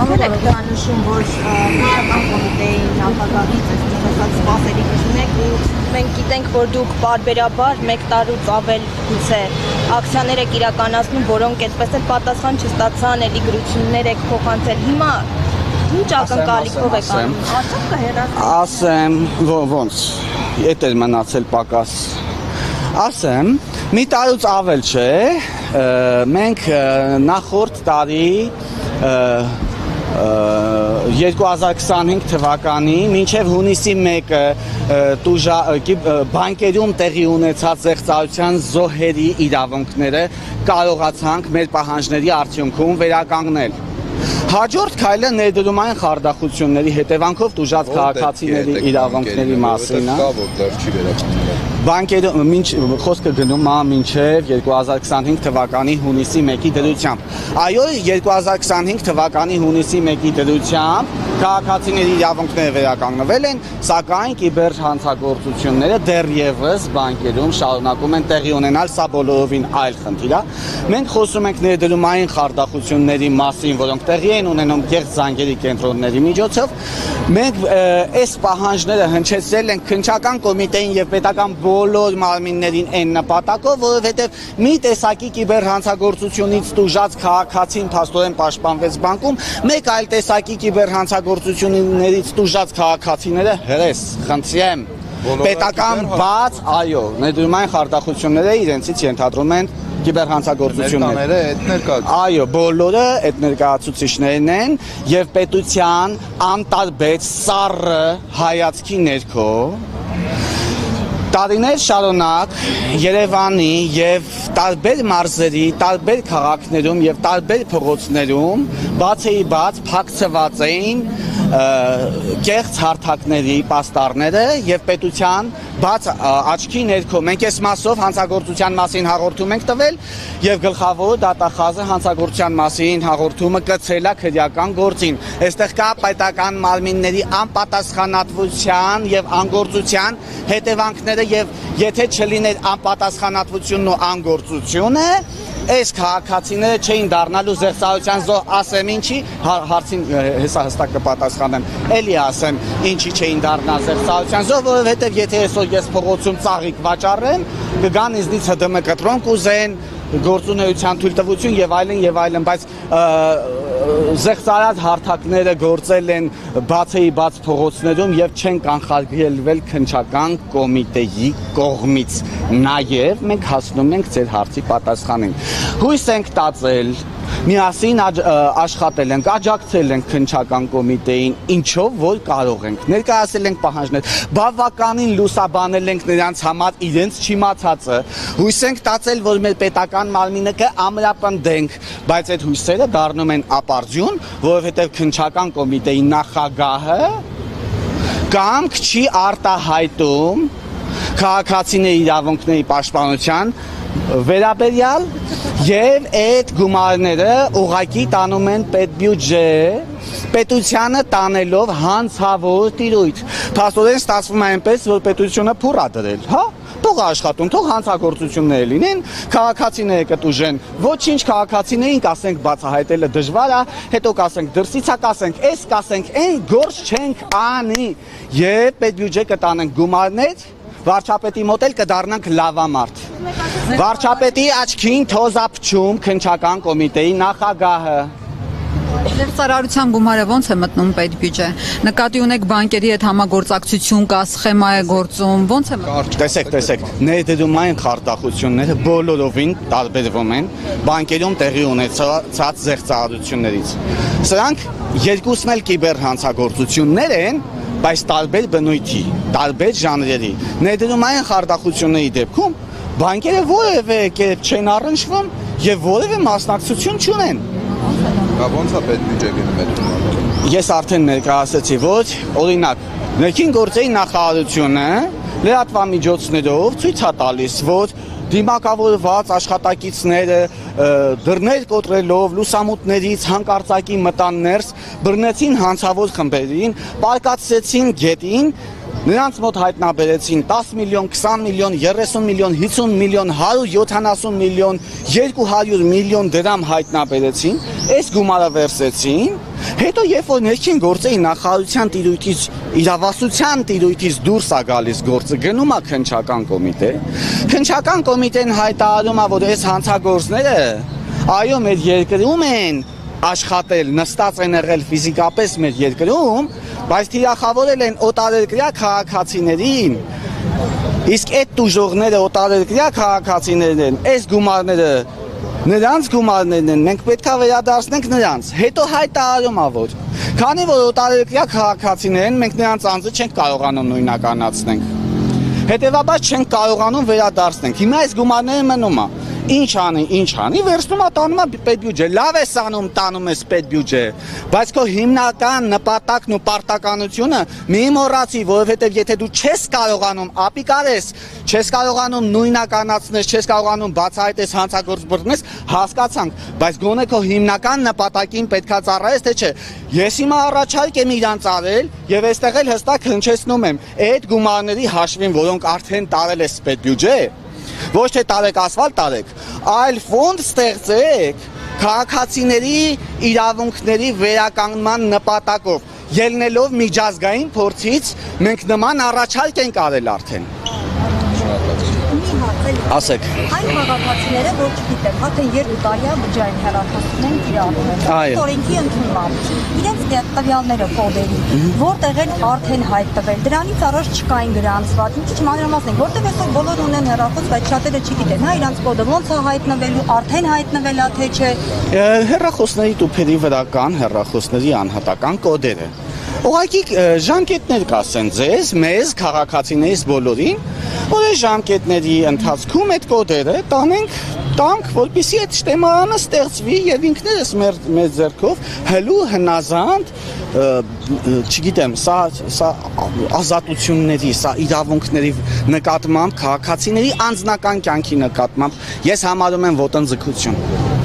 Անգլիա նշում, որ Պետական կոմիտեի նախագահից այսպես սպասելիք ունեք ու մենք գիտենք, որ դուք բարբերաբար 1 տարուց ավել գուցե ակցիաներ եք իրականացնում, որոնք այդպես էլ պատասխան չստացան, էլի գրություններ եք փոխանցել։ Հիմա ինչ ակնկալիքով եք անում։ Արդյոք կհեռացնեք։ Ասեմ, ոնց, էդ էլ մնացել պակաս։ Ասեմ, մի տարուց ավել չէ, մենք նախորդ տարի 2025 թվականի մինչև հունիսի 1-ը բանկերում տեղի ունեցած զեղծարության զոհերի իրավունքները կարողացանք մեր պահանջների արդյունքում վերականգնել։ Հաջորդ քայլը ներդրումային խարդախությունների հետևանքով տուժած քաղաքացիների իրավունքների մասին է։ Բանկերում խոսքը գնում է մինչև 2025 թվականի հունիսի 1-ի դրությամբ։ Այո, 2025 թվականի հունիսի 1-ի դրությամբ քաղաքացիների իրավունքները վերականգնվել են, սակայն կիբեր հանցագործությունները դեռևս բանկերում շարունակում են տեղի ունենալ, սա բոլորովին այլ խնդիր է։ Մենք խոսում ենք ներդրումային խարդախությունների մասին, որոնք տեղի են ունենում կեղծ զանգերի կենտրոնների միջոցով։ Մենք այս պահանջները հնչեցրել ենք քննչական կոմիտեին եւ պետական բոլոր մարմիններին այն նպատակով, որովհետև մի տեսակի կիբերհանցագործությունից տուժած քաղաքացին փաստորեն պաշտպանվեց բանկում, մեկ այլ տեսակի կիբերհանցագործություններից տուժած քաղաքացիները հրես, խնդրեմ, պետական բաց, այո, ներդրումային խարդախությունները իրենցից ենթադրում են կիբերհանցագործություններ։ Այո, բոլորը այդ ներկայացուցիչներն են եւ պետության անտարբեր սառը հայացքի ներքո տարիներ շարունակ Երևանի եւ տարբեր մարզերի, տարբեր քաղաքներում եւ տարբեր փողոցներում բացեի բաց փակցված էին կեղծ հարթակների պաստառները եւ պետության բաց աչքի ներքո մենք այս մասով հանցագործության մասին հաղորդում ենք տվել եւ գլխավոր դատախազը հանցագործության մասին հաղորդումը կցել է քրեական գործին։ Այստեղ կա պետական մարմինների անպատասխանատվության եւ անգործության հետևանքները եւ եթե չլիներ անպատասխանատվությունն ու անգործությունը այս քաղաքացիները չէին դառնալու զեղծարության զոհ, ասեմ ինչի, հարցին հեսա հստակ կպատասխանեմ, էլի ասեմ ինչի չէին դառնա զեղծարության զոհ, որովհետև եթե այսօր ես փողոցում ծաղիկ վաճառեմ, կգան ինձնից ՀԴՄ կտրոն կուզեն, գործունեության թույլտվություն եւ այլն, բայց զեղծարած հարթակները գործել են բացեի բաց փողոցներում եւ չեն կանխարգելվել քննչական կոմիտեի կողմից։ Նաեւ մենք հասնում ենք ձեր հարցի պատասխանին։ Հույս ենք տածել, միասին աշխատել ենք, աջակցել ենք քննչական կոմիտեին, ինչով որ կարող ենք։ Ներկայացել ենք պահանջներ, բավականին լուսաբանել ենք նրանց համար իրենց չիմացածը։ Հույս ենք տածել, որ մեր պետական մարմինը կամրապնդենք, բայց այդ հույսերը դառնում են ապարդյուն, որովհետև քննչական կոմիտեի նախագահը կամք չի արտահայտում քաղաքացիների իրավունքների պաշտպանության վերաբերյալ եւ այդ գումարները ուղղակի տանում են պետբյուջե, պետությանը տանելով հանցավոր տիրույթ։ Փաստորեն ստացվում է այնպես, որ պետությունը փուռ է դրել, հա? Թող աշխատում, թող հանցագործություններ լինեն, քաղաքացիները կտուժեն, ոչինչ քաղաքացիներին կասենք բացահայտելը դժվար է, հետո կասենք դրսից է, կասենք էս, կասենք այն, գործ չենք անի եւ պետբյուջե կտանենք գումարներ, վարչապետի մոտ էլ կդառնանք լավամարդ։ Վարչապետի աչքին թոզապչում քննչական կոմիտեի նախագահը։ Զեղծարարության գումարը ոնց է մտնում պետբյուջե։ Նկատի ունեք բանկերի հետ համագործակցություն կա, սխեմա է գործում, ոնց է մտնում։ Տեսեք, ներդրումային խարդախությունները բոլորովին տարբերվում են բանկերում տեղի ունեցած զեղծարարություններից։ Սրանք երկուսն էլ կիբերհանցագործություններ են, բայց տարբեր բնույթի, տարբեր ժանրերի։ Ներդրումային խարդախությունների դեպքում բանկերը որևէ կերպ չեն առնչվում եւ որևէ մասնակցություն չունեն։ Ոնց է պետբյուջե գնում այդ։ Ես արդեն ներկայացրեցի, որ օրինակ ներքին գործերի նախարարությունը լրատվամիջոցներով ցույց է տալիս, որ դիմակավորված աշխատակիցները դռներ կոտրելով լուսամուտներից հանկարծակի մտան ներս, բռնեցին հանցավոր խմբերին, պարկացրեցին գետին, Նրանց մոտ հայտնաբերեցին 10 միլիոն, 20 միլիոն, 30 միլիոն, 50 միլիոն, 170 միլիոն, 200 միլիոն դրամ հայտնաբերեցին, այս գումարը վերցեցին, հետո երբ որ ներքին գործերի նախարարության տիրույթից, իրավասության տիրույթից դուրս է գալիս գործը, գնում է քննչական կոմիտե, քննչական կոմիտեն հայտարարում է, որ այս հանցագործները այո մեր երկրում են աշխատել, նստած են եղել ֆիզիկապես մեր երկրում, բայց թիրախավորել են օտարերկրյա քաղաքացիներին, իսկ այդ տուժողները օտարերկրյա քաղաքացիներն են, այս գումարները նրանց գումարներն են, մենք պետք է վերադարձնենք նրանց, հետո հայտարարում է, որ քանի որ օտարերկրյա քաղաքացիներ են, մենք նրանց անձը չենք կարողանում նույնականացնենք, հետևաբար չենք կարողանում վերադարձնենք, հիմա այս գումարները մնում է, ինչ անի, վերցնում է տանում է պետբյուջե, լավ ես անում, տանում ես պետբյուջե, բայց քո հիմնական նպատակն ու պարտականությունը մի մոռացի, որովհետև եթե դու չես կարողանում ապիկարես, չես կարողանում նույնականացնես, չես կարողանում բացահայտես հանցագործ բռնես, հասկացանք, բայց գոնե քո հիմնական նպատակին պետքա ծառայես, թե չէ։ Ես հիմա առաջարկ եմ իրանց արել եւ այստեղ էլ հստակ հնչեցնում եմ, այդ գումարների հաշվին, որոնք արդեն տարել ես պետբյուջե, ոչ թե տարեք ասֆալտ տարեք, այլ ֆոնդ ստեղծեք քաղաքացիների իրավունքների վերականգնման նպատակով, ելնելով միջազգային փորձից, մենք նման առաջարկ ենք արել արդեն։ Ասեք։ Այն քաղաքացիները, որ չգիտեմ, հա թե 2 տարի է բջջային հեռախոսն են կիրառում։ Օրենքի ընդունմամբ իրենց տվյալները կոդերի, որտեղ են արդեն հայտնվել, դրանից առաջ չկային գրանցված, մի քիչ մանրամասնենք, որտեղ այսօր բոլորը ունեն հեռախոս, բայց շատերը չգիտեն, հա իրանց կոդը ոնց է հայտնվելու, արդեն հայտնվել է թե չէ։ Հեռախոսների տուփերի վրա կան հեռախոսների անհատական կոդերը։ Ուղղակի ժամկետներ կասեն ձեզ, մեզ, քաղաքացիներից բոլորին, որ այս ժամկետների ընթացքում այդ կոդերը տանք, որպեսզի այդ շտեմարանը ստեղծվի եւ ինքներս մեր ձեռքով հլու հնազանդ, չգիտեմ, սա ազատությունների, սա իրավունքների նկատմամբ, քաղաքացիների անձնական կյանքի նկատմամբ ես համարում եմ ոտնձգություն։